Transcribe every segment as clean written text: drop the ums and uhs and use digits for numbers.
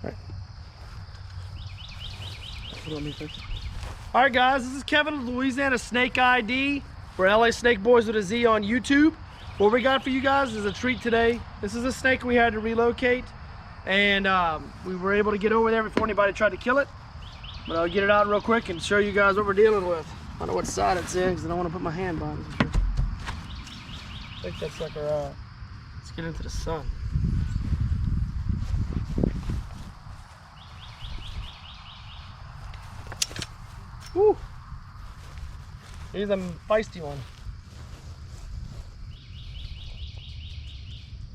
All right, guys, this is Kevin of Louisiana Snake ID. We're LA Snake Boys with a Z on YouTube. What we got for you guys is a treat today. This is a snake we had to relocate, and we were able to get over there before anybody tried to kill it. But I'll get it out real quick and show you guys what we're dealing with. I don't know what side it's in because I don't want to put my hand on it. Take that sucker out. Let's get into the sun. Woo! He's a feisty one.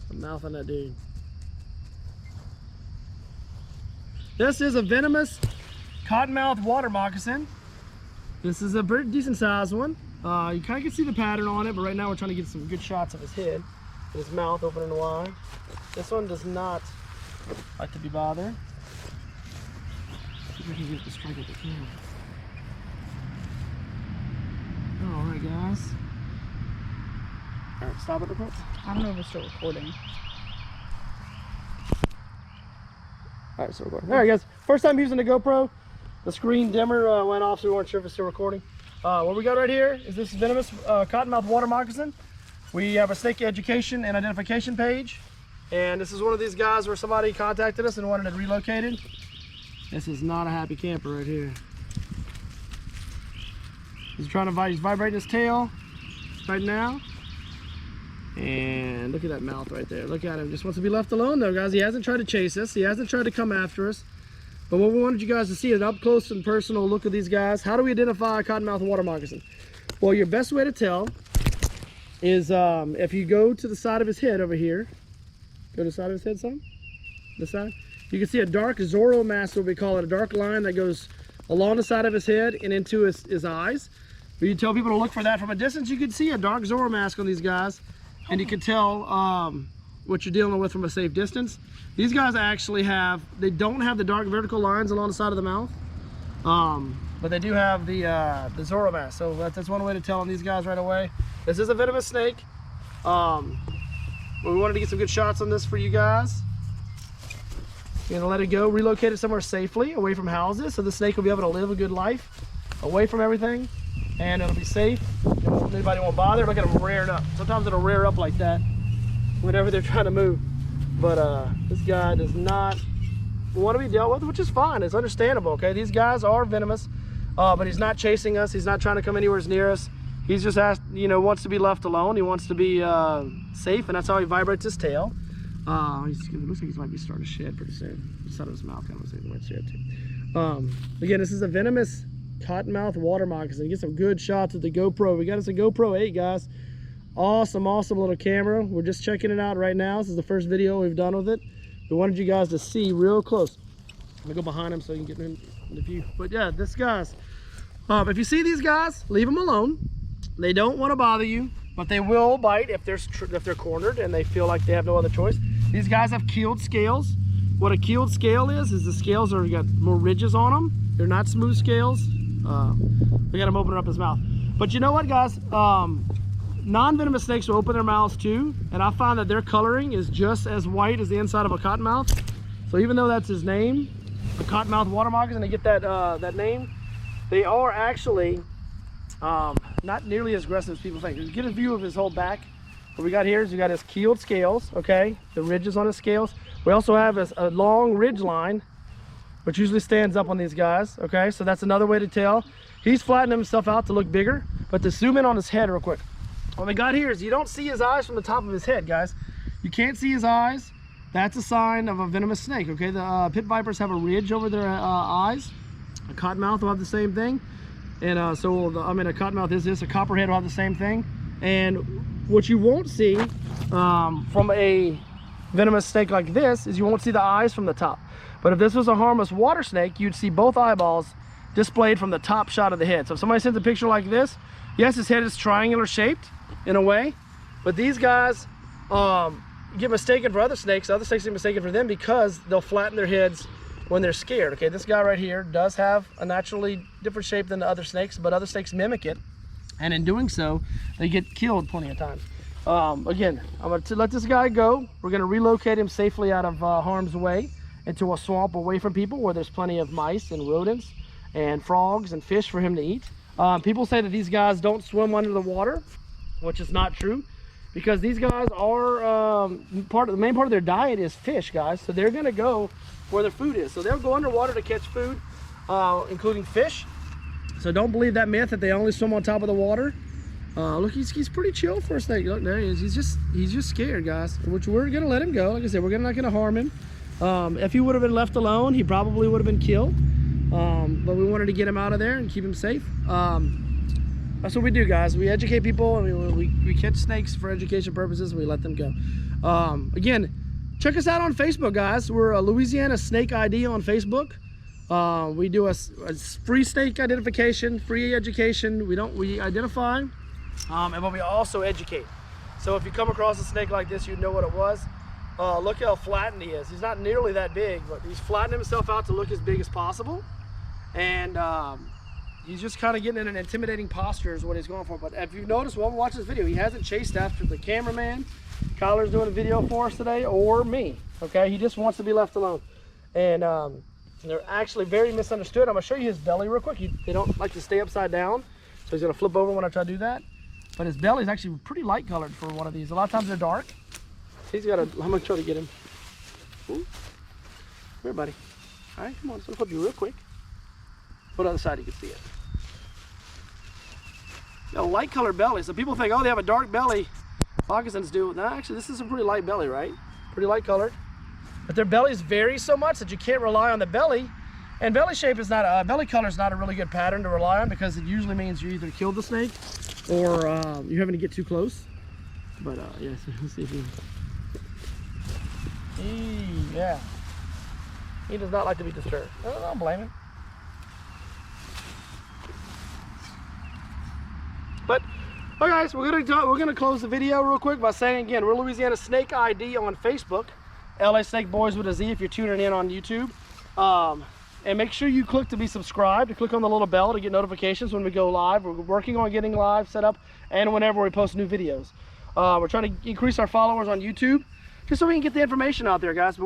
The mouth on that dude. This is a venomous cottonmouth water moccasin. This is a pretty decent sized one. You kind of can see the pattern on it, but right now we're trying to get some good shots of his head and his mouth open and wide. This one does not like to be bothered. See if we can get the strike at the camera. Alright, guys. Alright, stop it real quick. I don't know if it's still recording. Alright, so recording. Alright, guys. First time using the GoPro. The screen dimmer went off, so we weren't sure if it's still recording. What we got right here is this venomous cottonmouth water moccasin. We have a snake education and identification page. And this is one of these guys where somebody contacted us and wanted it relocated. This is not a happy camper right here. He's trying to he's vibrating his tail right now. And look at that mouth right there. Look at him. Just wants to be left alone though, guys. He hasn't tried to chase us. He hasn't tried to come after us. But what we wanted you guys to see is an up close and personal look at these guys. How do we identify a cottonmouth water moccasin? Well, your best way to tell is if you go to the side of his head over here. Go to the side of his head some. This side. You can see a dark Zorro mask, what we call it, a dark line that goes along the side of his head and into his eyes. When you tell people to look for that from a distance, you can see a dark Zorro mask on these guys, and you can tell what you're dealing with from a safe distance. These guys actually they don't have the dark vertical lines along the side of the mouth, but they do have the Zorro mask. So that's one way to tell on these guys right away. This is a venomous snake. We wanted to get some good shots on this for you guys. We're gonna let it go, relocate it somewhere safely, away from houses, so the snake will be able to live a good life, away from everything, and it'll be safe. Anybody won't bother. Look at them rearing up. Sometimes it'll rear up like that whenever they're trying to move. But this guy does not want to be dealt with, which is fine. It's understandable, okay? These guys are venomous, but he's not chasing us. He's not trying to come anywhere near us. He's just wants to be left alone. He wants to be safe, and that's how he vibrates his tail. It looks like he might be starting to shed pretty soon. The side of his mouth kind of looks like he might shed too. Again, this is a venomous cottonmouth water moccasin. Get some good shots with the GoPro. We got us a GoPro 8, guys. Awesome little camera. We're just checking it out right now. This is the first video we've done with it. We wanted you guys to see real close. I'm gonna go behind him so you can get him in the view. But yeah, this guy's. If you see these guys, leave them alone. They don't want to bother you, but they will bite if they're cornered and they feel like they have no other choice. These guys have keeled scales. What a keeled scale is the scales got more ridges on them. They're not smooth scales. We got him opening up his mouth. But you know what, guys? Non-venomous snakes will open their mouths too, and I find that their coloring is just as white as the inside of a cottonmouth. So even though that's his name, a cottonmouth water moccasin, they get that name, they are actually not nearly as aggressive as people think. Just get a view of his whole back. What we got here is we got his keeled scales, okay? The ridges on his scales. We also have a long ridge line, which usually stands up on these guys, okay? So that's another way to tell. He's flattening himself out to look bigger, but to zoom in on his head real quick. What we got here is you don't see his eyes from the top of his head, guys. You can't see his eyes. That's a sign of a venomous snake, okay? The pit vipers have a ridge over their eyes. A cottonmouth will have the same thing. And a cottonmouth is this. A copperhead will have the same thing. And what you won't see from a venomous snake like this is you won't see the eyes from the top. But if this was a harmless water snake, you'd see both eyeballs displayed from the top shot of the head. So if somebody sends a picture like this, yes, his head is triangular shaped in a way, but these guys get mistaken for other snakes. Other snakes get mistaken for them because they'll flatten their heads when they're scared. Okay, this guy right here does have a naturally different shape than the other snakes, but other snakes mimic it, and in doing so, they get killed plenty of times. Again, I'm going to let this guy go. We're going to relocate him safely out of harm's way, into a swamp away from people where there's plenty of mice and rodents and frogs and fish for him to eat. People say that these guys don't swim under the water, which is not true, because these guys are the main part of their diet is fish, guys. So they're going to go where their food is. So they'll go underwater to catch food, including fish. So don't believe that myth that they only swim on top of the water. Look, he's pretty chill for a snake. Look, there he is. He's just scared, guys. Which we're gonna let him go. Like I said, we're not gonna harm him. If he would have been left alone, he probably would have been killed. But we wanted to get him out of there and keep him safe. That's what we do, guys. We educate people, and we catch snakes for education purposes, and we let them go. Again, check us out on Facebook, guys. We're Louisiana Snake ID on Facebook. We do a free snake identification, free education. We identify, but we also educate. So if you come across a snake like this, you know what it was. Look how flattened he is. He's not nearly that big, but he's flattening himself out to look as big as possible. And he's just kind of getting in an intimidating posture is what he's going for. But if you've noticed, while we watch this video, he hasn't chased after the cameraman. Kyler's doing a video for us today, or me. Okay, he just wants to be left alone. And they're actually very misunderstood. I'm gonna show you his belly real quick. They don't like to stay upside down, so he's gonna flip over when I try to do that. But his belly is actually pretty light colored for one of these. A lot of times they're dark. He's got a, I'm gonna try to get him. Ooh. Come here, buddy. All right, come on, it's gonna flip you real quick. Put it on the side, you can see it. A light colored belly. So people think, oh, they have a dark belly. Moccasins do. No, actually, this is a pretty light belly, right? Pretty light colored. But their bellies vary so much that you can't rely on the belly. And belly shape is not, belly color is not a really good pattern to rely on, because it usually means you either killed the snake or you're having to get too close. But yeah, so let's see if he, yeah. He does not like to be disturbed. I don't blame him. But, all right, guys, we're gonna close the video real quick by saying again, we're Louisiana Snake ID on Facebook. LA Snake Boys with a Z if you're tuning in on YouTube. And make sure you click to be subscribed, to click on the little bell to get notifications when we go live. We're working on getting live set up and whenever we post new videos. We're trying to increase our followers on YouTube just so we can get the information out there, guys. But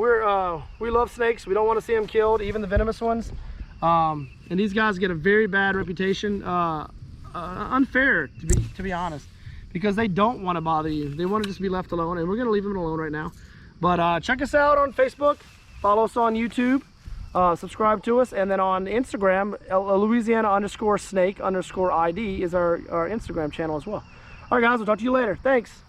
we love snakes. We don't want to see them killed, even the venomous ones. And these guys get a very bad reputation, unfair to be honest, because they don't want to bother you. They want to just be left alone, and we're going to leave them alone right now. But check us out on Facebook, follow us on YouTube, subscribe to us, and then on Instagram, Louisiana_snake_ID is our Instagram channel as well. All right, guys, we'll talk to you later. Thanks.